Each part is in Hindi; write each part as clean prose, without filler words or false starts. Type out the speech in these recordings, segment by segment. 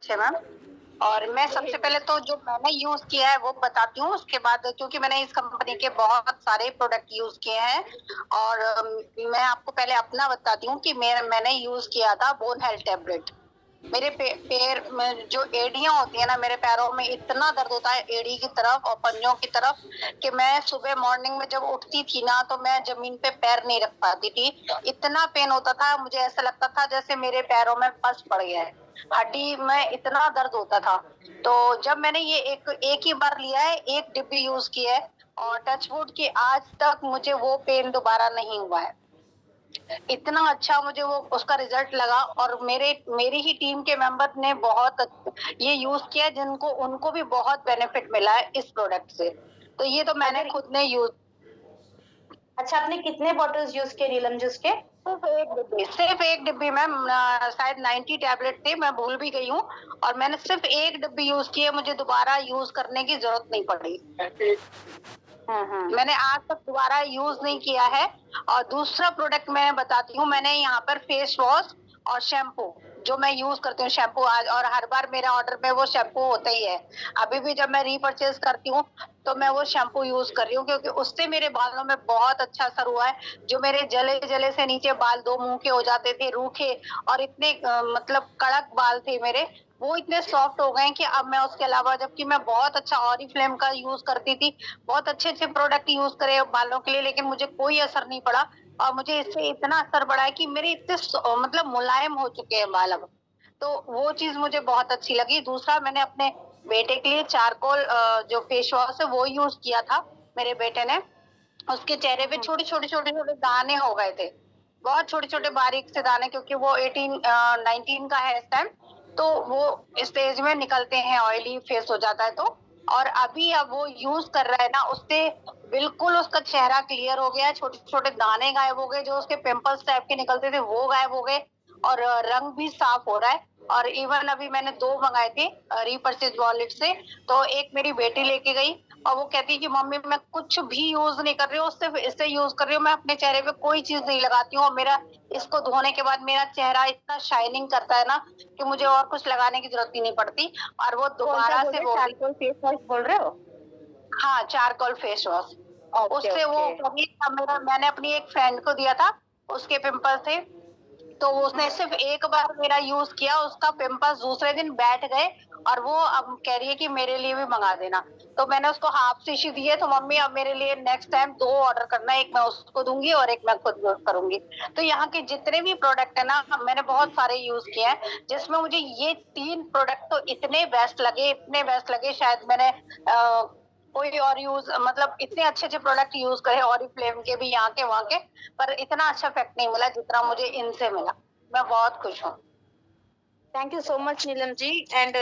अच्छे मैम। और मैं सबसे पहले तो जो मैंने यूज किया है वो बताती हूँ, उसके बाद क्योंकि मैंने इस कंपनी के बहुत सारे प्रोडक्ट यूज किए हैं। और मैं आपको पहले अपना बताती हूँ कि मैंने यूज किया था बोन हेल्थ टैबलेट। मेरे पैर में जो एड़ियां होती है ना, मेरे पैरों में इतना दर्द होता है एड़ी की तरफ और पंजों की तरफ कि मैं सुबह मॉर्निंग में जब उठती थी ना तो मैं जमीन पे पैर नहीं रख पाती थी। इतना पेन होता था, मुझे ऐसा लगता था जैसे मेरे पैरों में पस पड़ गया है, हड्डी में इतना दर्द होता था। तो जब मैंने ये एक ही बार लिया है, एक डिब्बी यूज की है, और टचवुड की आज तक मुझे वो पेन दोबारा नहीं हुआ है। इतना अच्छा मुझे वो उसका रिजल्ट लगा। और मेरी ही टीम के मेंबर ने बहुत ये यूज किया, जिनको उनको भी बहुत बेनिफिट मिला है इस प्रोडक्ट से। तो ये तो मैंने खुद ने यूज। अच्छा, आपने कितने बॉटल्स यूज किए नीलम जूस के? सिर्फ एक डिब्बी मैम, शायद 90 टैबलेट थे, मैं भूल भी गई हूँ। और मैंने सिर्फ एक डिब्बी यूज की है, मुझे दोबारा यूज करने की जरूरत नहीं पड़ी। मैंने आज तक दोबारा यूज नहीं किया है। और दूसरा प्रोडक्ट मैं बताती हूँ, मैंने यहाँ पर फेस वॉश और शैम्पू जो मैं यूज करती हूँ, शैम्पू आज, और हर बार मेरा ऑर्डर में वो शैम्पू होता ही है। अभी भी जब मैं रीपरचेज करती हूँ तो मैं वो शैम्पू यूज कर रही हूँ, क्योंकि उससे मेरे बालों में बहुत अच्छा असर हुआ है। जो मेरे जले जले से नीचे बाल दो मुंह के हो जाते थे, रूखे, और इतने मतलब कड़क बाल थे मेरे, वो इतने सॉफ्ट हो गए कि अब मैं उसके अलावा, जबकि मैं बहुत अच्छा ऑरिफ्लेम का यूज करती थी, बहुत अच्छे अच्छे प्रोडक्ट यूज करे बालों के लिए, लेकिन मुझे कोई असर नहीं पड़ा। और मुझे इससे इतना असर पड़ा है कि मेरे इतने मतलब मुलायम हो चुके हैं बाल अब। तो वो चीज मुझे बहुत अच्छी लगी। दूसरा, मैंने अपने बेटे के लिए चारकोल जो फेस वॉश है वो यूज किया था। मेरे बेटे ने, उसके चेहरे पे छोटे छोटे छोटे छोटे दाने हो गए थे, बहुत छोटे छोटे बारीक से दाने, क्योंकि वो 19 का है इस टाइम। तो वो स्टेज में निकलते हैं, ऑयली फेस हो जाता है। तो और अभी अब वो यूज कर रहा है ना, उससे बिल्कुल उसका चेहरा क्लियर हो गया, छोटे छोटे दाने गायब हो गए, जो उसके पिंपल्स टाइप के निकलते थे वो गायब हो गए, और रंग भी साफ हो रहा है। और इवन अभी मैंने 2 मंगाए थे रीपरचेज वॉलेट से। तो एक मेरी बेटी लेके गई, और वो कहती है कि मम्मी मैं कुछ भी यूज नहीं कर रही हूँ, सिर्फ इससे यूज कर रही हूँ, मैं अपने चेहरे पे कोई चीज नहीं लगाती हूँ, और मेरा इसको धोने के बाद मेरा चेहरा इतना शाइनिंग करता है ना कि मुझे और कुछ लगाने की जरूरत ही नहीं पड़ती। और वो दोबारा से चारकोल फेस वॉश बोल रहे हो? हाँ, चारकोल फेस वॉश। उससे वो कभी मैंने अपनी एक फ्रेंड को दिया था, उसके पिंपल थे, तो उसने सिर्फ एक बार मेरा यूज किया, उसका पिंपल्स दूसरे दिन बैठ गए, और वो अब कह रही है कि मेरे लिए भी मंगा देना। तो मैंने उसको हाफ शीशी दी है, तो मम्मी अब मेरे लिए नेक्स्ट टाइम 2 ऑर्डर करना, एक मैं उसको दूंगी और एक मैं खुद यूज करूंगी। तो यहाँ के जितने भी प्रोडक्ट है ना, मैंने बहुत सारे यूज किए हैं, जिसमें मुझे ये 3 प्रोडक्ट तो इतने बेस्ट लगे, इतने बेस्ट लगे, शायद मैंने कोई और यूज मतलब इतने अच्छे अच्छे प्रोडक्ट यूज करे ऑरिफ्लेम के भी, यहाँ के वहाँ के, पर इतना अच्छा इफेक्ट नहीं मिला जितना मुझे इनसे मिला। मैं बहुत खुश हूँ। Thank you so much Neelam ji. And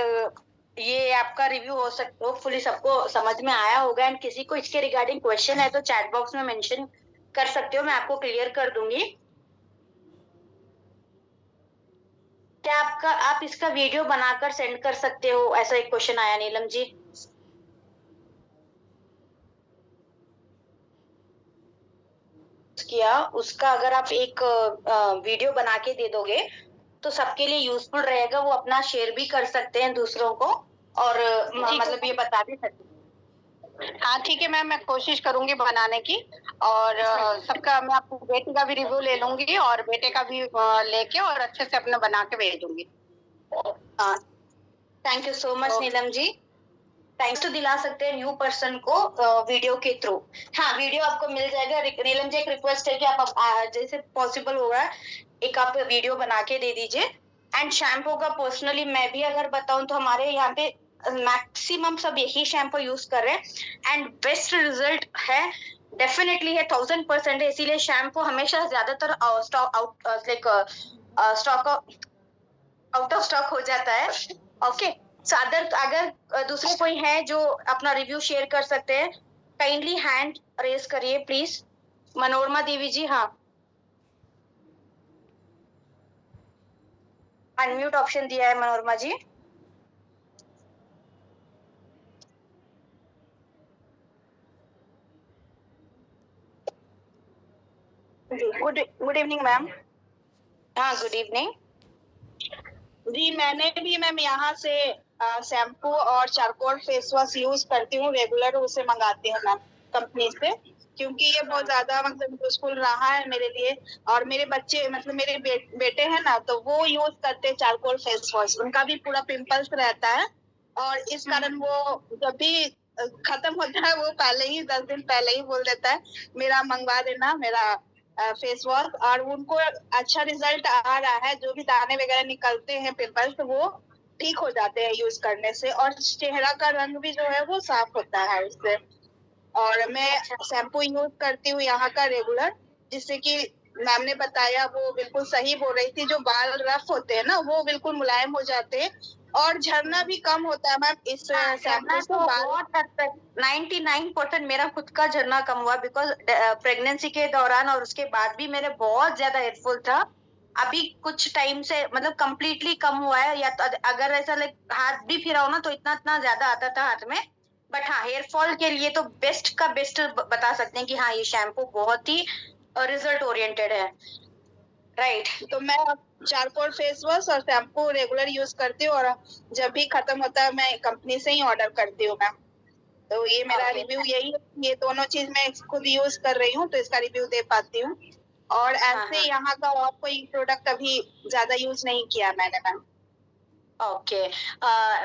ये आपका रिव्यू होपफुली सबको समझ में आया होगा। एंड किसी को इसके रिगार्डिंग क्वेश्चन है तो चैट बॉक्स में मेंशन कर सकते हो, मैं आपको क्लियर कर दूंगी। क्या आप इसका वीडियो बनाकर सेंड कर सकते हो, ऐसा एक क्वेश्चन आया नीलम जी। किया उसका अगर आप एक वीडियो बना के दे दोगे तो सबके लिए यूजफुल रहेगा, वो अपना शेयर भी कर सकते हैं दूसरों को, और मतलब ये बता भी सकते हैं। हाँ ठीक है मैम, मैं कोशिश करूंगी बनाने की। और सबका मैं आपको बेटी का भी रिव्यू ले लूंगी, और बेटे का भी लेके और अच्छे से अपना बना के भेज दूंगी। Thank you so much Neelam ji. Thanks तो दिला सकते हैं न्यू पर्सन को वीडियो के थ्रू। हाँ, वीडियो आपको मिल जाएगा। नीलम जी, एक रिक्वेस्ट है कि आप जैसे पॉसिबल होगा एक आप वीडियो बना के दे दीजिए। एंड शैम्पू का पर्सनली मैं भी अगर बताऊं तो हमारे यहाँ पे मैक्सिमम सब यही शैम्पू यूज कर रहे हैं, एंड बेस्ट रिजल्ट है, डेफिनेटली है, 1000% है। इसीलिए शैम्पू हमेशा ज्यादातर स्टॉक आउट ऑफ स्टॉक हो जाता है। ओके, सो अगर दूसरे कोई है जो अपना रिव्यू शेयर कर सकते हैं, काइंडली हैंड रेज करिए प्लीज। मनोरमा देवी जी, हाँ, अनम्यूट ऑप्शन दिया है Manorama ji. Good evening ma'am. हाँ, गुड इवनिंग। जी मैंने भी मैम यहाँ से शैम्पू और चारकोल फेस वॉश यूज करती हूँ, रेगुलर उसे मंगाती हूँ मैम कंपनी से, क्योंकि ये बहुत ज्यादा मतलब यूजफुल रहा है मेरे लिए। और मेरे बच्चे मतलब मेरे बेटे हैं ना, तो वो यूज करते हैं चारकोल फेस वॉश, उनका भी पूरा पिंपल्स रहता है और इस कारण वो जब भी खत्म होता है वो पहले ही 10 दिन पहले ही बोल देता है मेरा मंगवा देना मेरा फेस वॉश, और उनको अच्छा रिजल्ट आ रहा है। जो भी दाने वगैरह निकलते हैं पिंपल्स, तो वो ठीक हो जाते हैं यूज करने से, और चेहरा का रंग भी जो है वो साफ होता है उससे। और मैं शैम्पू यूज करती हूँ यहाँ का रेगुलर, जिससे कि मैम ने बताया वो बिल्कुल सही बोल रही थी, जो बाल रफ होते हैं ना वो बिल्कुल मुलायम हो जाते हैं, और झड़ना भी कम होता है मैम इस शैम्पू से। बहुत हद तक 99% मेरा खुद का झड़ना कम हुआ, बिकॉज प्रेगनेंसी के दौरान और उसके बाद भी मेरे बहुत ज्यादा हेयरफॉल था। अभी कुछ टाइम से मतलब कंप्लीटली कम हुआ है, या तो अगर ऐसा लाइक हाथ भी फिराओ ना तो इतना ज्यादा आता था हाथ में। बट हाँ, हेयर फॉल के लिए तो बेस्ट का बेस्ट बता सकते हैं कि हाँ, ये शैम्पू बहुत ही रिजल्ट ओरिएंटेड है। राइट। तो मैं चारकोल फेस वॉश और शैम्पू रेगुलर यूज करती हूँ, और जब भी खत्म होता है मैं कंपनी से ही ऑर्डर करती हूँ मैम। तो ये मेरा रिव्यू यही है, ये दोनों चीज मैं खुद यूज कर रही हूँ तो इसका रिव्यू दे पाती हूँ। और ऐसे यहाँ का और कोई प्रोडक्ट अभी ज्यादा यूज नहीं किया मैंने मैम। ओके।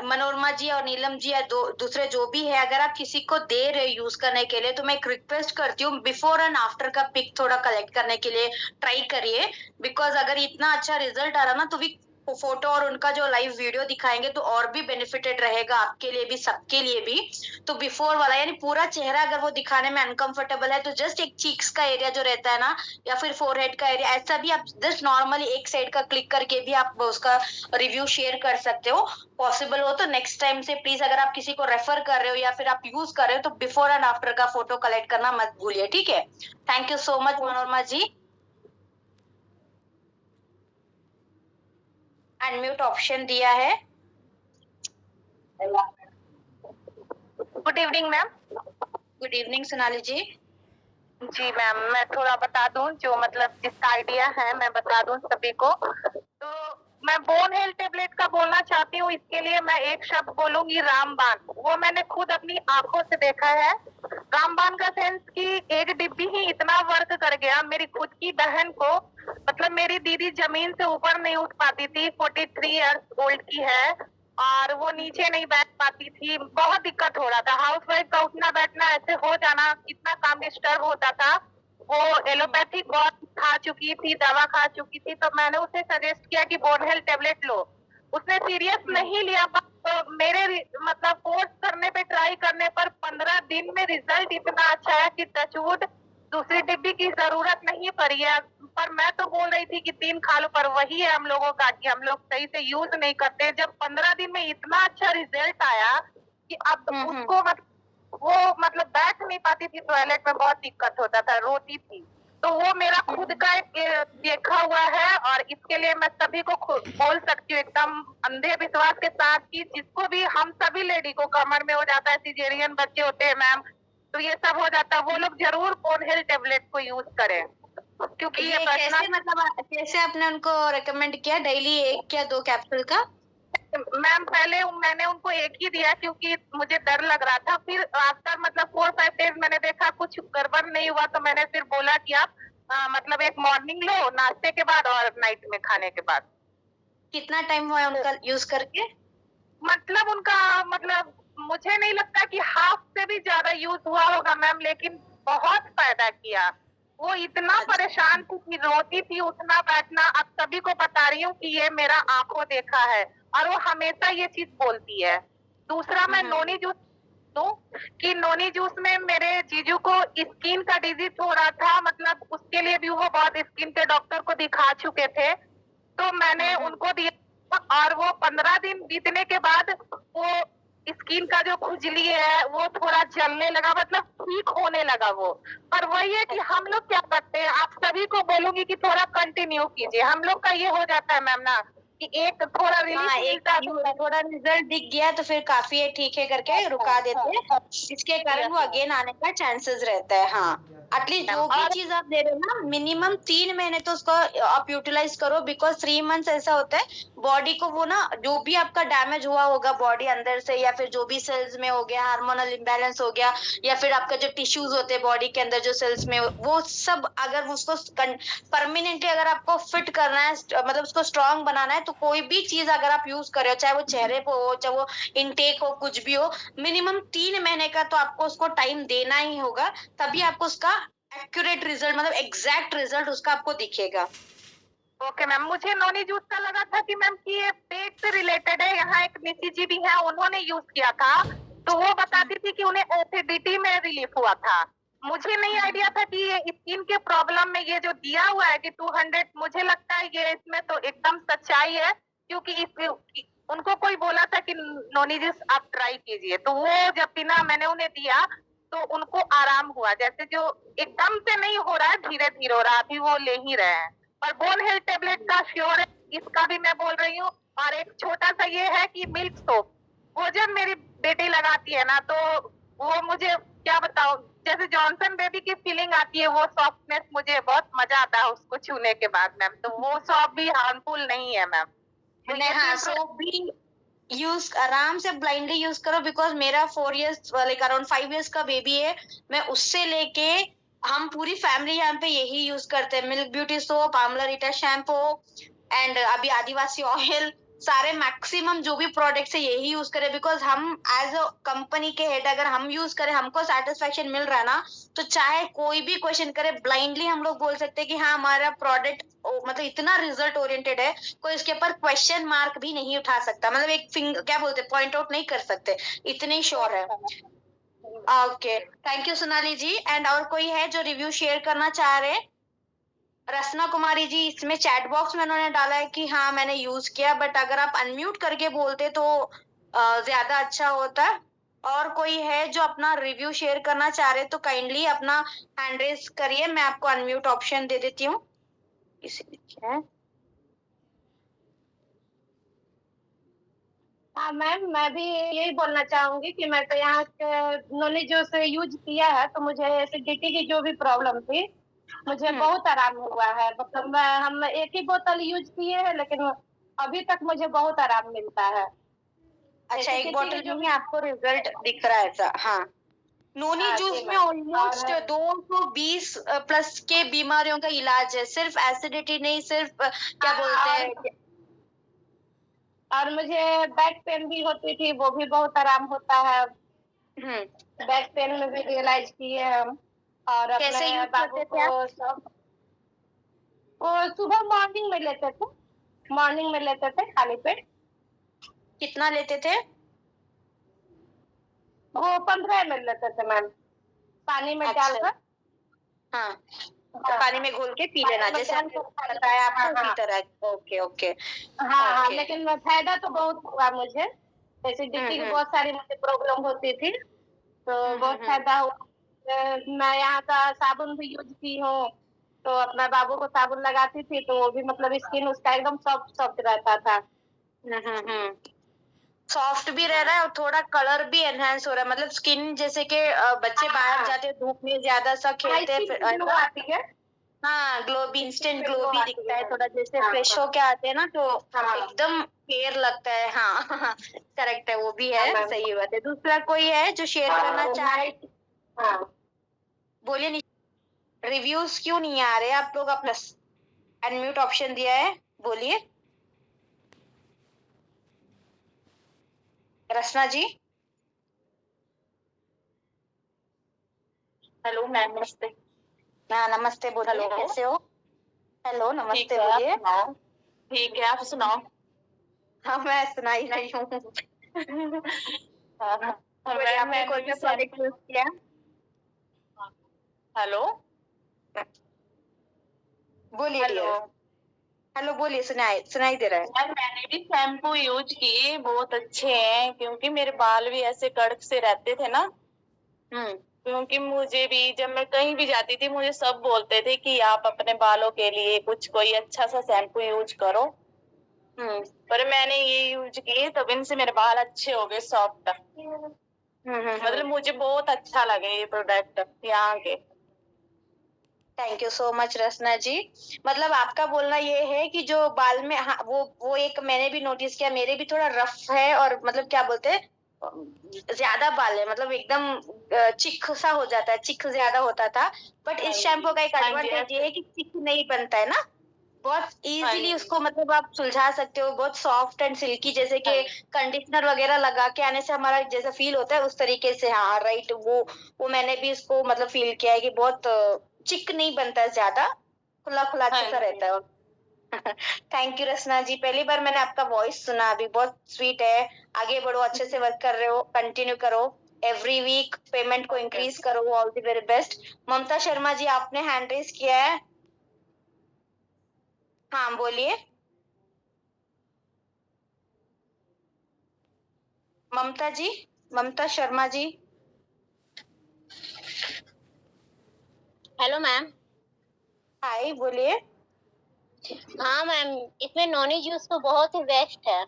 मनोरमा जी और नीलम जी या दूसरे जो भी है, अगर आप किसी को दे रहे यूज करने के लिए, तो मैं एक रिक्वेस्ट करती हूँ, बिफोर एंड आफ्टर का पिक थोड़ा कलेक्ट करने के लिए ट्राई करिए। बिकॉज अगर इतना अच्छा रिजल्ट आ रहा ना, तो भी फोटो और उनका जो लाइव वीडियो दिखाएंगे तो और भी बेनिफिटेड रहेगा, आपके लिए भी सबके लिए भी। तो बिफोर वाला यानी पूरा चेहरा अगर वो दिखाने में अनकंफर्टेबल है, तो जस्ट एक चीक्स का एरिया जो रहता है ना, या फिर फोरहेड का एरिया, ऐसा भी आप जस्ट नॉर्मली एक साइड का क्लिक करके भी आप उसका रिव्यू शेयर कर सकते हो। पॉसिबल हो तो नेक्स्ट टाइम से प्लीज, अगर आप किसी को रेफर कर रहे हो या फिर आप यूज कर रहे हो, तो बिफोर एंड आफ्टर का फोटो कलेक्ट करना मत भूलिए, ठीक है। Thank you so much Manorama ji. Unmute option दिया है। Good evening ma'am. Good evening Sonali ji. जी मैम, मैं थोड़ा बता दूं जो मतलब जिसका आइडिया है मैं बता दूं सभी को। तो मैं बोन हेल्थ टेबलेट का बोलना चाहती हूँ। इसके लिए मैं एक शब्द बोलूंगी, रामबाण। वो मैंने खुद अपनी आंखों से देखा है। रामबाण का सेंस कि एक डिब्बी ही इतना वर्क कर गया। मेरी खुद की बहन को, मतलब मेरी दीदी जमीन से ऊपर नहीं उठ पाती थी, 43 इयर्स ओल्ड की है, और वो नीचे नहीं बैठ पाती थी, बहुत दिक्कत हो रहा था। हाउसवाइफ का उठना बैठना ऐसे हो जाना, कितना काम डिस्टर्ब होता था। वो एलोपैथिक बहुत खा चुकी थी, दवा खा चुकी थी, तो मैंने उसे सजेस्ट किया कि बोन हेल्थ टेबलेट लो। उसने सीरियस नहीं लिया, तो मेरे मतलब कोर्स करने पे ट्राई करने पर 15 दिन में रिजल्ट इतना अच्छा है कि टचवुड दूसरी डिब्बी की जरूरत नहीं पड़ी है। पर मैं तो बोल रही थी कि 3 खा लो, पर वही है हम लोगों का कि हम लोग सही से यूज नहीं करते। जब 15 दिन में इतना अच्छा रिजल्ट आया कि अब उसको वो मतलब बैठ नहीं पाती थी, टॉयलेट में बहुत दिक्कत होता था, रोती थी। तो वो मेरा खुद का एक देखा हुआ है, और इसके लिए मैं सभी को बोल सकती हूँ एकदम अंधे विश्वास के साथ कि जिसको भी, हम सभी लेडी को कमर में हो जाता है, सिजेरियन बच्चे होते हैं मैम, तो ये सब हो जाता है, वो लोग जरूर बोन हेल्थ टेबलेट को यूज करें, क्योंकि ये कैसे मतलब कैसे आपने उनको रेकमेंड किया, डेली 1 या 2 कैप्सूल का? मैम पहले मैंने उनको एक ही दिया क्योंकि मुझे डर लग रहा था। फिर आफ्टर मतलब 4-5 डेज मैंने देखा कुछ गड़बड़ नहीं हुआ, तो मैंने फिर बोला कि आप मतलब एक मॉर्निंग लो नाश्ते के बाद और नाइट में खाने के बाद। कितना टाइम हुआ है उनका यूज करके? मतलब उनका मतलब मुझे नहीं लगता कि हाफ से भी ज्यादा यूज हुआ होगा मैम, लेकिन बहुत फायदा किया। वो इतना परेशान थी कि रोती थी उठना बैठना। अब सभी को बता रही हूँ कि ये मेरा आंखों देखा है, और वो हमेशा ये चीज बोलती है। दूसरा मैं नोनी जूस दूं कि नोनी जूस में मेरे जीजू को स्किन का डिजीज हो रहा था, मतलब उसके लिए भी वो बहुत स्किन के डॉक्टर को दिखा चुके थे, तो मैंने उनको दिया, और वो 15 दिन बीतने के बाद वो स्किन का जो खुजली है वो थोड़ा जलने लगा, मतलब ठीक होने लगा वो। पर वही है कि हम लोग क्या करते हैं, आप सभी को बोलूंगी कि थोड़ा कंटिन्यू कीजिए। हम लोग का ये हो जाता है मैम ना कि एक थोड़ा थोड़ा रिजल्ट दिख गया तो फिर काफी है, ठीक है करके रुका देते हैं, इसके कारण वो अगेन आने का चांसेस रहता है। हाँ एटलीस्ट जो भी चीज आप दे रहे हो ना, मिनिमम 3 महीने तो उसको आप यूटिलाइज करो, बिकॉज 3 मंथ्स ऐसा होता है बॉडी को वो ना, जो भी आपका डैमेज हुआ होगा बॉडी अंदर से, या फिर जो भी सेल्स में हो गया, हार्मोनल इम्बैलेंस हो गया, या फिर आपका जो टिश्यूज होते हैं बॉडी के अंदर जो सेल्स में, वो सब अगर उसको परमानेंटली अगर आपको फिट करना है, मतलब उसको स्ट्रांग बनाना है, तो कोई भी चीज अगर आप यूज कर रहे हो, चाहे वो चेहरे पे हो, चाहे वो इनटेक हो, कुछ भी हो, मिनिमम 3 महीने का तो आपको उसको टाइम देना ही होगा, तभी आपको उसका एक्यूरेट रिजल्ट, मतलब एग्जैक्ट रिजल्ट उसका आपको दिखेगा। ओके मैम, मुझे नॉनी जूस का लगा था कि मैम कि ये पेट से रिलेटेड है। यहाँ एक निशी जी भी है, उन्होंने यूज किया था, तो वो बताती थी कि उन्हें एसिडिटी में रिलीफ हुआ था। मुझे नहीं आइडिया था कि ये स्किन के प्रॉब्लम में ये जो दिया हुआ है कि 200, मुझे लगता है ये इसमें तो एकदम सच्चाई है, क्योंकि इस उनको कोई बोला था कि नॉनी जूस आप ट्राई कीजिए, तो वो जब पीना मैंने उन्हें दिया तो उनको आराम हुआ। जैसे जो एकदम से नहीं हो रहा है, धीरे धीरे हो रहा है, अभी वो ले ही रहे हैं। और बोन हेल्थ टेबलेट का श्योर है, इसका भी मैं बोल रही हूँ। और एक छोटा सा ये है कि मिल्क सोप, वो जब मेरी बेटी लगाती है ना, तो वो मुझे क्या बताओ, जैसे जॉनसन बेबी की फीलिंग आती है, वो सॉफ्टनेस, मुझे बहुत मजा आता है उसको छूने के बाद मैम। तो वो सॉप भी हार्मफुल नहीं है मैम। नहीं, हाँ, सोप भी यूज आराम से ब्लाइंडली यूज करो, बिकॉज मेरा 4 इयर्स लाइक अराउंड 5 इयर्स का बेबी है, मैं उससे लेके हम पूरी फैमिली यहाँ पे यही यूज करते हैं, milk beauty soap, Amla Rita shampoo and अभी आदिवासी ऑयल, सारे मैक्सिमम जो भी प्रोडक्ट्स है यही यूज करें, बिकॉज हम एज अ कंपनी के हेड अगर हम यूज करें, हमको सेटिस्फेक्शन मिल रहा है ना, तो चाहे कोई भी क्वेश्चन करे, ब्लाइंडली हम लोग बोल सकते हैं कि हाँ हमारा प्रोडक्ट मतलब इतना रिजल्ट ओरिएंटेड है, कोई इसके ऊपर क्वेश्चन मार्क भी नहीं उठा सकता, मतलब एक फिंगर क्या बोलते पॉइंट आउट नहीं कर सकते, इतनी श्योर है। Okay, thank you Sonali ji. And और कोई है जो रिव्यू शेयर करना चाह रहे? रसना कुमारी जी, इसमें चैट बॉक्स में उन्होंने डाला है कि हाँ मैंने यूज किया, बट अगर आप अनम्यूट करके बोलते तो ज्यादा अच्छा होता। और कोई है जो अपना रिव्यू शेयर करना चाह रहे तो काइंडली अपना हैंड रेज करिए, मैं आपको अनम्यूट ऑप्शन दे देती हूँ। हाँ मैम, मैं भी यही बोलना चाहूंगी कि मैं तो यहाँ नॉनी जूस यूज किया है, तो मुझे एसिडिटी की जो भी प्रॉब्लम थी, मुझे बहुत आराम हुआ है। मतलब हम एक ही बोतल यूज किए हैं, लेकिन अभी तक मुझे बहुत आराम मिलता है। अच्छा, एक बोतल जो भी आपको रिजल्ट दिख रहा है ऐसा? हाँ, नोनी जूस में ऑलमोस्ट 220 प्लस के बीमारियों का इलाज है, सिर्फ एसिडिटी नहीं, सिर्फ क्या बोलते हैं। और मुझे बैक पेन भी होती थी, वो भी बहुत आराम होता है। बैक पेन में भी रियलाइज किए हम। और कैसे यूज करते थे आप? वो सुबह मॉर्निंग में लेते थे, मॉर्निंग में लेते थे खाली पेट। कितना लेते थे? वो 15 ml लेते थे मैम, पानी में डालकर। हाँ, पानी में घोल के पी लेना, जैसे बताया आपको उसी तरह। Okay okay. हाँ, लेकिन फायदा तो बहुत हुआ मुझे। एसिडिटी की बहुत सारी मुझे प्रॉब्लम होती थी, तो बहुत फायदा हुआ। मैं यहाँ का साबुन भी यूज की हूँ, तो अपना बाबू को साबुन लगाती थी, तो वो भी मतलब स्किन उसका एकदम सॉफ्ट सॉफ्ट रहता था। सॉफ्ट भी रह रहा है और थोड़ा कलर भी एनहांस हो रहा है, मतलब स्किन जैसे कि बच्चे बाहर जाते हैं धूप में ज्यादा सा खेलते हैं, हाँ ग्लो भी, इंस्टेंट ग्लो भी दिखता है थोड़ा, जैसे फ्रेश होके आते हैं ना, तो एकदम फेयर लगता है। हाँ करेक्ट है, वो भी है, सही बात है। दूसरा कोई है जो शेयर करना चाहे? बोलिए। रिव्यूज क्यों नहीं आ रहे आप लोग? अपना अनम्यूट ऑप्शन दिया है, बोलिए रचना जी। हेलो मैम, नमस्ते। हाँ नमस्ते, बोलिए कैसे हो? हेलो नमस्ते, बोलिए। ठीक है, आप सुनाओ। हाँ मैं सुना ही रही हूँ। आपने कोई सा प्रोडक्ट यूज किया? हेलो बोलिए। हेलो बोलिए, सुनाई दे रहा है। यार मैंने भी शैम्पू यूज किए, बहुत अच्छे हैं, क्योंकि मेरे बाल भी ऐसे कड़क से रहते थे ना। क्योंकि मुझे भी जब मैं कहीं भी जाती थी, मुझे सब बोलते थे कि आप अपने बालों के लिए कुछ कोई अच्छा सा शैम्पू यूज करो। पर मैंने ये यूज किए, तब इनसे मेरे बाल अच्छे हो गए, सॉफ्ट। मतलब मुझे बहुत अच्छा लगे ये प्रोडक्ट यहाँ के। थैंक यू सो मच रचना जी। मतलब आपका बोलना ये है कि जो बाल में, हाँ, वो एक मैंने भी नोटिस किया, मेरे भी थोड़ा रफ है और मतलब क्या बोलते हैं, ज्यादा बाल है, मतलब एकदम चिक सा हो जाता है, चिक ज्यादा होता था। बट इस शैम्पू का एक एडवांटेज ये है कि चिक नहीं बनता है ना, बहुत इजीली उसको मतलब आप सुलझा सकते हो, बहुत सॉफ्ट एंड सिल्की, जैसे कि कंडीशनर वगैरह लगा के आने से हमारा जैसा फील होता है उस तरीके से। हाँ राइट, वो मैंने भी इसको मतलब फील किया है कि बहुत चिक नहीं बनता है, ज्यादा खुला खुला अच्छा सा रहता है। थैंक यू रचना जी, पहली बार मैंने आपका वॉइस सुना, अभी बहुत स्वीट है। आगे बढ़ो, अच्छे से वर्क कर रहे हो, कंटिन्यू करो, एवरी वीक पेमेंट को इंक्रीज करो, all the very best. Mamta Sharma ji आपने हैंड रेज किया है, हाँ बोलिए। Mamta ji, Mamta Sharma ji. Hello ma'am. Hi, बोलिए। हाँ मैम, इसमें नॉनी जूस तो बहुत ही बेस्ट है।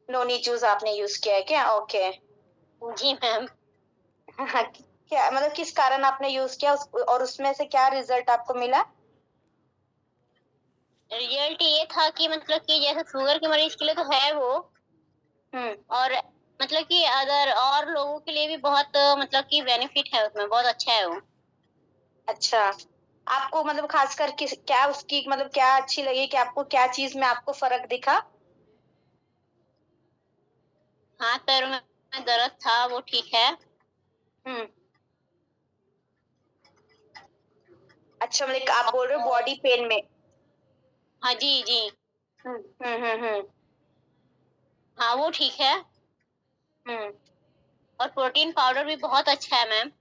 नोनी जूस आपने यूज किया है क्या? ओके। जी मैम। क्या मतलब किस कारण आपने यूज किया और उसमें से क्या रिजल्ट आपको मिला? रिजल्ट ये था कि मतलब कि जैसे शुगर के मरीज के लिए तो है वो, और मतलब कि अदर और लोगों के लिए भी बहुत मतलब कि बेनिफिट है उसमें, बहुत अच्छा है वो। अच्छा, आपको मतलब खासकर किस क्या उसकी मतलब क्या अच्छी लगी, कि आपको क्या चीज में आपको फर्क दिखा? हाथ पैरों में दर्द था वो ठीक है। अच्छा, मतलब आप बोल रहे हो बॉडी पेन में? हाँ जी जी। हाँ वो ठीक है। और प्रोटीन पाउडर भी बहुत अच्छा है ma'am.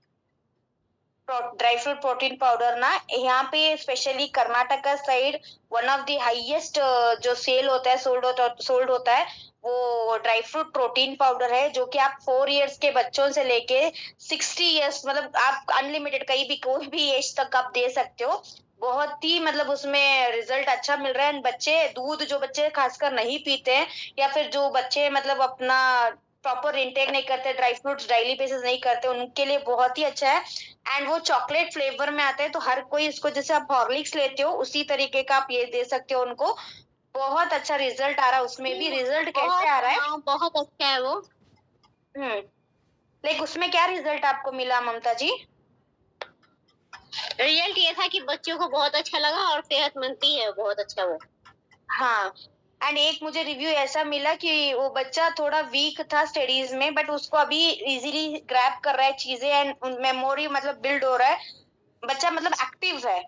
Dry fruit protein powder ना, यहाँ पे specially Karnataka side one of the highest जो सेल होता है, सोल्ड होता है, वो ड्राई फ्रूट प्रोटीन पाउडर है, जो कि आप 4 इयर्स के बच्चों से लेके 60 इयर्स, मतलब आप अनलिमिटेड कहीं भी कोई भी एज तक आप दे सकते हो। बहुत ही मतलब उसमें रिजल्ट अच्छा मिल रहा है। बच्चे दूध, जो बच्चे खासकर नहीं पीते हैं, या फिर जो बच्चे मतलब अपना प्रॉपर इंटेक नहीं करते, ड्राई फ्रूट्स डेली बेसिस नहीं करते, उनके लिए बहुत ही अच्छा है। एंड वो चॉकलेट फ्लेवर में आता है, तो हर कोई इसको, जैसे आप हॉर्लिक्स लेते हो उसी तरीके का आप ये दे सकते हो उनको। बहुत अच्छा रिजल्ट आ रहा है उसमें भी। रिजल्ट कैसे आ रहा है? हाँ बहुत अच्छा है वो। लाइक उसमें क्या रिजल्ट आपको मिला ममता जी? रिजल्ट ये था कि बच्चों को बहुत अच्छा लगा और सेहतमंद भी है, बहुत अच्छा वो। हाँ, एंड एक मुझे रिव्यू ऐसा मिला कि वो बच्चा थोड़ा वीक था स्टडीज में, बट उसको अभी इजीली ग्रैब कर रहा है चीजें, एंड मेमोरी मतलब बिल्ड हो रहा है, बच्चा मतलब एक्टिव है।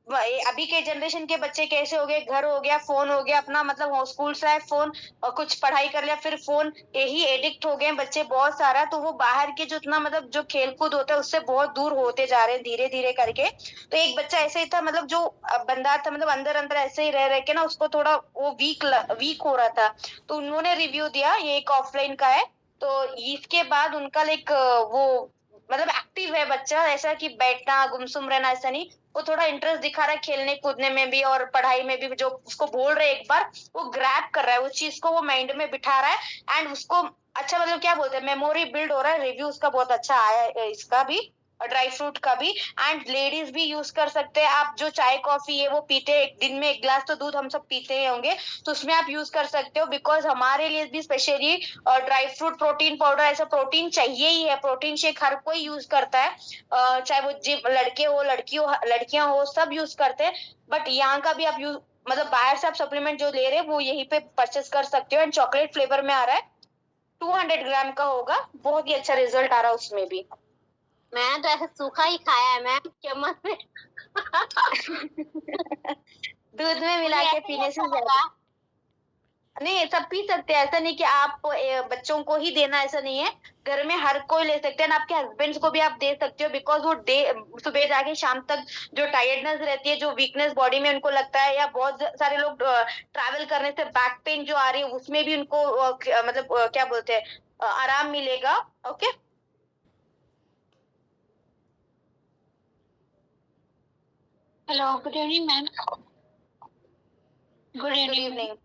अभी के जनरेशन के बच्चे कैसे हो गए, घर हो गया, फोन हो गया अपना, मतलब स्कूल से आए फोन, और कुछ पढ़ाई कर लिया फिर फोन, यही एडिक्ट हो गए बच्चे बहुत सारा। तो वो बाहर के जो इतना मतलब जो खेल कूद होता है उससे बहुत दूर होते जा रहे हैं धीरे धीरे करके। तो एक बच्चा ऐसे ही था, मतलब जो बंदा था, मतलब अंदर अंदर ऐसे ही रह के ना उसको थोड़ा वो वीक हो रहा था। तो उन्होंने रिव्यू दिया, ये एक ऑफलाइन का है, तो इसके बाद उनका लाइक वो मतलब एक्टिव है बच्चा, ऐसा कि बैठना गुमसुम रहना ऐसा नहीं, वो थोड़ा इंटरेस्ट दिखा रहा है खेलने कूदने में भी और पढ़ाई में भी। जो उसको बोल रहे एक बार वो ग्रैब कर रहा है, उस चीज को वो माइंड में बिठा रहा है, एंड उसको अच्छा मतलब क्या बोलते हैं, मेमोरी बिल्ड हो रहा है। रिव्यू उसका बहुत अच्छा आया है, इसका भी, ड्राई फ्रूट का भी। एंड लेडीज भी यूज कर सकते हैं। आप जो चाय कॉफी है वो पीते हैं, एक दिन में 1 गिलास तो दूध हम सब पीते ही होंगे, तो उसमें आप यूज कर सकते हो। बिकॉज हमारे लिए भी specially dry fruit protein powder, ऐसा प्रोटीन चाहिए ही है। प्रोटीन शेक हर कोई यूज करता है, चाहे वो जिम लड़के हो लड़कियां हो, सब यूज करते हैं। बट यहाँ का भी आप यूज मतलब बाहर से आप सप्लीमेंट जो ले रहे हैं वो यहीं पे परचेस कर सकते हो। एंड चॉकलेट फ्लेवर में आ रहा है, 200 ग्राम का होगा, बहुत ही अच्छा रिजल्ट आ रहा है उसमें भी। मैंने तो ऐसे सूखा ही खाया है मैम, चम्मच में। दूध में मिला के पीने से ज्यादा नहीं, सब पी सकते हैं। ऐसा नहीं कि आप बच्चों को ही देना, ऐसा नहीं है, घर में हर कोई ले सकते हैं। आपके हस्बैंड को भी आप दे सकते हो, बिकॉज वो डे सुबह जाके शाम तक जो टायर्डनेस रहती है, जो वीकनेस बॉडी में उनको लगता है, या बहुत सारे लोग ट्रैवल करने से बैक पेन जो आ रही है उसमें भी उनको मतलब क्या बोलते हैं आराम मिलेगा। Okay, hello, good evening ma'am. Good evening.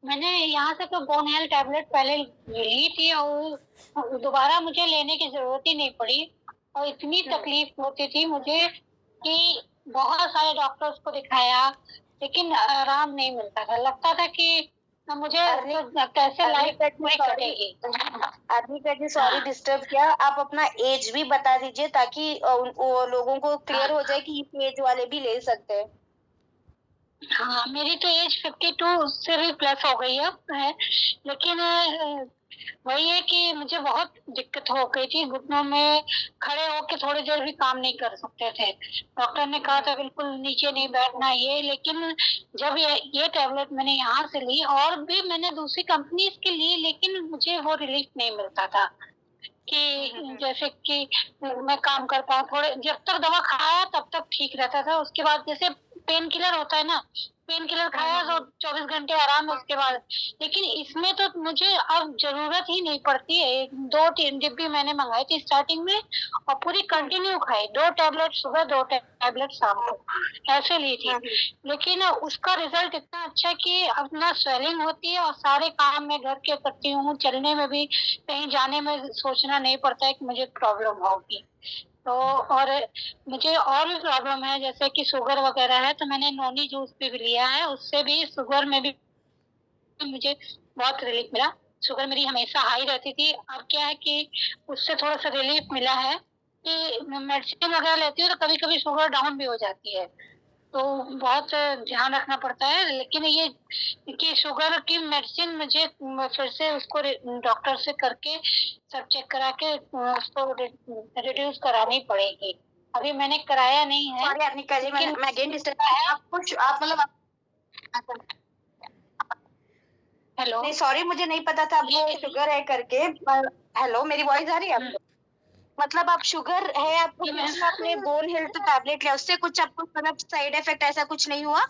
मैंने यहाँ से तो बोन हेल्थ टैबलेट पहले ली थी और दोबारा मुझे लेने की जरूरत ही नहीं पड़ी। और इतनी तकलीफ होती थी मुझे कि बहुत सारे डॉक्टर्स को दिखाया, लेकिन आराम नहीं मिलता था। लगता था कि मुझे कैसे लाइफ पूरी कटेगी। अर्निका जी सॉरी डिस्टर्ब किया, आप अपना एज भी बता दीजिए ताकि वो लोगों को क्लियर हो जाए कि इस एज वाले भी ले सकते हैं। हाँ, मेरी तो एज 52 से भी प्लस हो गई है, लेकिन वही है कि मुझे बहुत दिक्कत हो गई थी। घुटनों में खड़े होकर थोड़ी देर भी काम नहीं कर सकते थे। डॉक्टर ने कहा था बिल्कुल नीचे नहीं बैठना ये, लेकिन जब ये टैबलेट मैंने यहाँ से ली, और भी मैंने दूसरी कंपनी के ली, लेकिन मुझे वो रिलीफ नहीं मिलता था कि जैसे कि मैं काम कर पाऊँ। थोड़े जब तक दवा खाया तब तक ठीक रहता था, उसके बाद जैसे पेन किलर होता है ना, पेन किलर खाया तो 24 घंटे आराम है उसके बाद। लेकिन इसमें तो मुझे अब जरूरत ही नहीं पड़ती है। 2-3 डिब्बी मैंने मंगाई थी स्टार्टिंग में, और पूरी कंटिन्यू खाई, 2 टैबलेट सुबह 2 टैबलेट शाम को, ऐसे ली थी। लेकिन उसका रिजल्ट इतना अच्छा कि अब ना स्वेलिंग होती है, और सारे काम मैं घर के करती हूँ। चलने में भी, कहीं जाने में सोचना नहीं पड़ता है कि मुझे प्रॉब्लम होगी। तो और मुझे और भी प्रॉब्लम है, जैसे कि शुगर वगैरह है, तो मैंने नोनी जूस भी लिया है, उससे भी शुगर में भी मुझे बहुत रिलीफ मिला। शुगर मेरी हमेशा हाई रहती थी, अब क्या है कि उससे थोड़ा सा रिलीफ मिला है कि मेडिसिन वगैरह लेती हूँ तो कभी कभी शुगर डाउन भी हो जाती है, तो बहुत ध्यान रखना पड़ता है। लेकिन ये कि शुगर की मेडिसिन मुझे फिर से उसको डॉक्टर से करके सब चेक करा के उसको रिड्यूस करानी पड़ेगी। अभी मैंने कराया नहीं है। सॉरी अर्निका जी, मैं अगेन डिस्टर्ब आप मतलब हेलो, नहीं सॉरी मुझे नहीं पता था आपको शुगर है करके। हेलो, मेरी वॉइस आ रही है आपको? मतलब आप शुगर है आपको, आपने बोन हेल्थ टैबलेट लिया, उससे कुछ आपको मतलब साइड इफेक्ट ऐसा कुछ नहीं हुआ?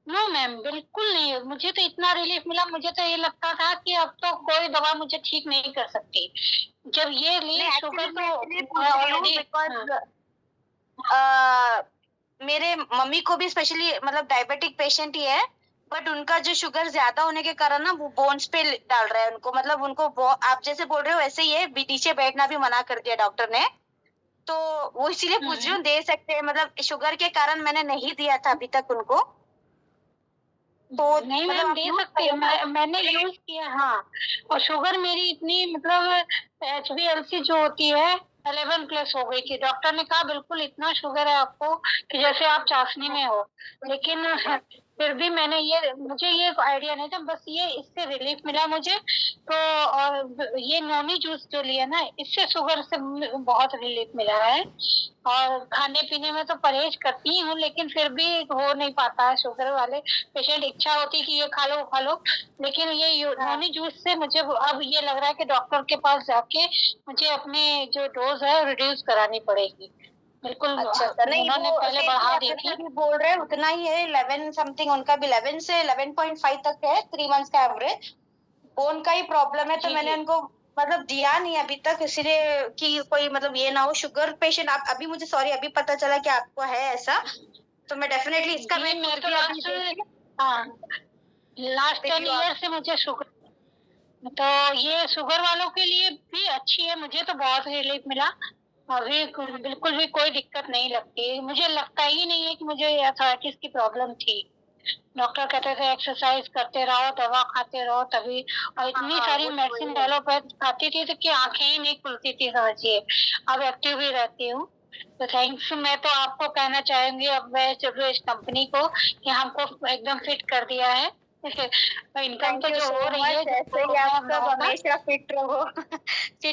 नो मैम, बिल्कुल नहीं। मुझे तो इतना रिलीफ मिला, मुझे तो ये लगता था कि अब तो कोई दवा मुझे ठीक नहीं कर सकती। जब ये ली शुगर मेरे मम्मी को भी स्पेशली मतलब डायबिटिक पेशेंट ही है, बट उनका जो शुगर ज्यादा होने के कारण ना वो बोन्स पे डाल रहा है उनको। मतलब उनको आप जैसे बोल रहे हो वैसे ही है, नीचे बैठना भी मना कर दिया डॉक्टर ने, तो वो इसीलिए पूछ रही हूँ दे सकते हैं? मतलब शुगर के कारण मैंने नहीं दिया था अभी तक उनको, तो नहीं मैम दे सकते हैं। मैंने यूज किया। हाँ, और शुगर मेरी इतनी मतलब HbA1c जो होती है 11 प्लस हो गई थी। डॉक्टर ने कहा बिल्कुल इतना शुगर है आपको कि जैसे आप चाशनी में हो, लेकिन फिर भी मुझे ये आइडिया नहीं था, बस ये इससे रिलीफ मिला मुझे। तो और ये नोनी जूस जो लिया ना, इससे शुगर से बहुत रिलीफ मिला है। और खाने पीने में तो परहेज करती हूँ, लेकिन फिर भी हो नहीं पाता है। शुगर वाले पेशेंट इच्छा होती है कि ये खा लो, लेकिन ये नोनी जूस से मुझे अब ये लग रहा है कि डॉक्टर के पास जाके मुझे अपने जो डोज है रिड्यूस करानी पड़ेगी। बिल्कुल। अच्छा, नहीं उन्होंने पहले बढ़ा दी थी। बोल रहे हैं उतना ही है, 11 समथिंग, उनका भी 11 से 11.5 तक है 3 मंथ्स का एवरेज। बोन का ही प्रॉब्लम है, तो मैंने उनको मतलब दिया नहीं अभी तक, इसलिए कि कोई मतलब ये ना हो। शुगर पेशेंट आप अभी मुझे सॉरी अभी पता चला कि आपको है ऐसा, तो मैं डेफिनेटली इसका लास्ट 10 ईयर से मुझे शुगर, तो ये शुगर वालों के लिए भी अच्छी है। मुझे तो बहुत रिलीफ मिला, अभी बिल्कुल भी कोई दिक्कत नहीं लगती। मुझे लगता ही नहीं है कि मुझे आर्थराइटिस की प्रॉब्लम थी। डॉक्टर कहते थे एक्सरसाइज करते रहो, दवा खाते रहो तभी, और इतनी सारी मेडिसिन एलोपैथ खाती थी तो कि आंखें ही नहीं खुलती थी समझिए। अब एक्टिव भी रहती हूँ, तो थैंक्स। मैं तो आपको कहना चाहूंगी अब मैं इस कंपनी को कि हमको एकदम फिट कर दिया है। इनकम तो जो हो रही है, ऐसे ही आप सब हमेशा फिट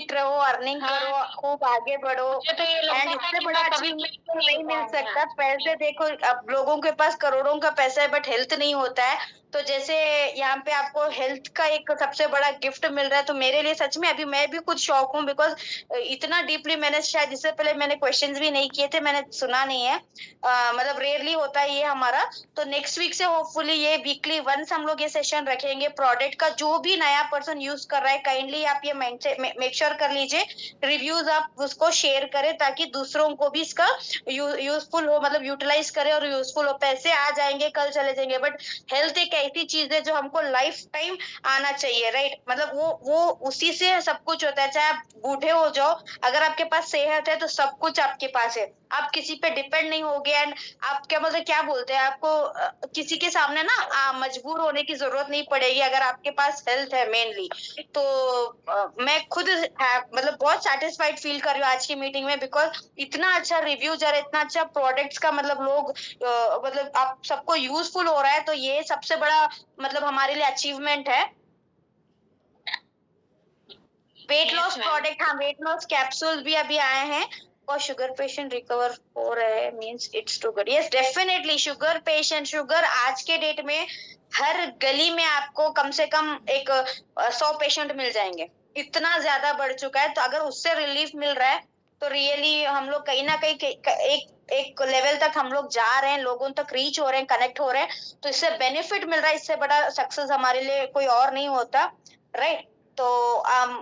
रहो, अर्निंग करो, खूब आगे बढ़ो। तो ये इससे बड़ा अचीवमेंट नहीं मिल सकता। पैसे देखो, अब लोगों के पास करोड़ों का पैसा है बट हेल्थ नहीं होता है, तो जैसे यहाँ पे आपको हेल्थ का एक सबसे बड़ा गिफ्ट मिल रहा है, तो मेरे लिए सच में अभी मैं भी कुछ शौक हूँ, बिकॉज इतना डीपली मैंने शायद इससे पहले मैंने क्वेश्चंस भी नहीं किए थे, मैंने सुना नहीं है। मतलब रेयरली होता है ये हमारा। तो नेक्स्ट वीक से होपफुली ये वीकली वंस हम लोग ये सेशन रखेंगे। प्रोडक्ट का जो भी नया पर्सन यूज कर रहा है, काइंडली आप ये मेक श्योर कर लीजिए, रिव्यूज आप उसको शेयर करें ताकि दूसरों को भी इसका यूजफुल हो, मतलब यूटिलाइज करे और यूजफुल हो। पैसे आ जाएंगे, कल चले जाएंगे, बट हेल्थ एक ऐसी चीज है जो हमको लाइफ टाइम आना चाहिए, राइट। मतलब वो उसी से सब कुछ होता है। चाहे आप बूढ़े हो जाओ, अगर आपके पास सेहत है तो सब कुछ आपके पास है, आप किसी पे डिपेंड नहीं होगे। एंड आप क्या मतलब क्या बोलते हैं, आपको किसी के सामने ना मजबूर होने की जरूरत नहीं पड़ेगी अगर आपके पास हेल्थ है मेनली। तो मैं खुद मतलब बहुत सेटिस्फाइड फील कर रही हूँ आज की मीटिंग में, बिकॉज इतना अच्छा रिव्यू जा रहा है, इतना अच्छा प्रोडक्ट्स का मतलब लोग मतलब आप सबको यूजफुल हो रहा है, तो ये सबसे बड़ा मतलब हमारे लिए अचीवमेंट है। वेट लॉस प्रोडक्ट, हाँ वेट लॉस कैप्सूल भी अभी आए हैं और शुगर पेशेंट रिकवर हो रहे means it's too good. Yes definitely sugar patient, sugar आज के डेट में हर गली में आपको कम से कम एक 100 पेशेंट मिल जाएंगे, इतना ज्यादा बढ़ चुका है। तो अगर उससे रिलीफ मिल रहा है तो रियली हम लोग कहीं ना कहीं एक लेवल तक हम लोग जा रहे हैं, लोगों तक रीच हो रहे हैं, कनेक्ट हो रहे हैं, तो इससे बेनिफिट मिल रहा है। इससे बड़ा सक्सेस हमारे लिए कोई और नहीं होता, राइट। तो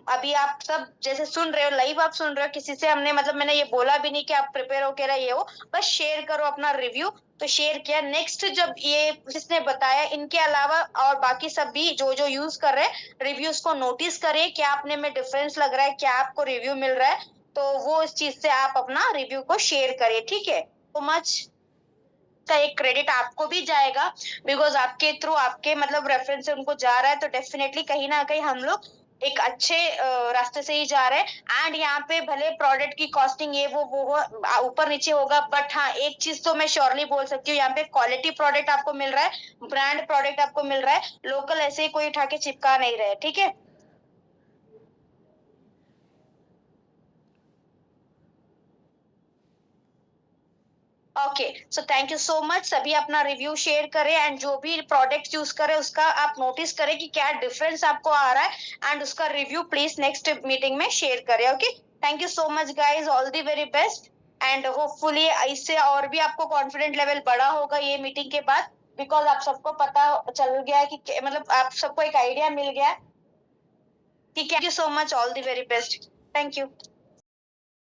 अभी आप सब जैसे सुन रहे हो, लाइव आप सुन रहे हो, किसी से हमने मतलब मैंने ये बोला भी नहीं कि आप प्रिपेयर होके रहिए हो, बस शेयर करो अपना रिव्यू, तो शेयर किया। नेक्स्ट जब ये जिसने बताया, इनके अलावा और बाकी सब भी जो जो यूज कर रहे हैं रिव्यूज को नोटिस करिए, क्या अपने में डिफरेंस लग रहा है, क्या आपको रिव्यू मिल रहा है, तो वो इस चीज से आप अपना रिव्यू को शेयर करिए, ठीक है। सो मच का एक क्रेडिट आपको भी जाएगा, बिकॉज आपके थ्रू आपके मतलब रेफरेंस से उनको जा रहा है, तो डेफिनेटली कहीं ना कहीं हम लोग एक अच्छे रास्ते से ही जा रहे हैं। एंड यहाँ पे भले प्रोडक्ट की कॉस्टिंग ये वो ऊपर नीचे होगा, बट हाँ एक चीज तो मैं श्योरली बोल सकती हूँ, यहाँ पे क्वालिटी प्रोडक्ट आपको मिल रहा है, ब्रांड प्रोडक्ट आपको मिल रहा है, लोकल ऐसे ही कोई उठा के चिपका नहीं रहे, ठीक है। Okay, so thank you so much. सभी अपना रिव्यू शेयर करें एंड जो भी प्रोडक्ट यूज करें उसका आप नोटिस करें कि क्या डिफरेंस आपको आ रहा है, एंड उसका रिव्यू प्लीज नेक्स्ट मीटिंग में शेयर करें। Okay, thank you so much guys, all the very best. And hopefully इससे और भी आपको कॉन्फिडेंट लेवल बढ़ा होगा ये मीटिंग के बाद, बिकॉज आप सबको पता चल गया है कि मतलब आप सबको एक आइडिया मिल गया है। ठीक है, thank you so much, all the very best, thank you.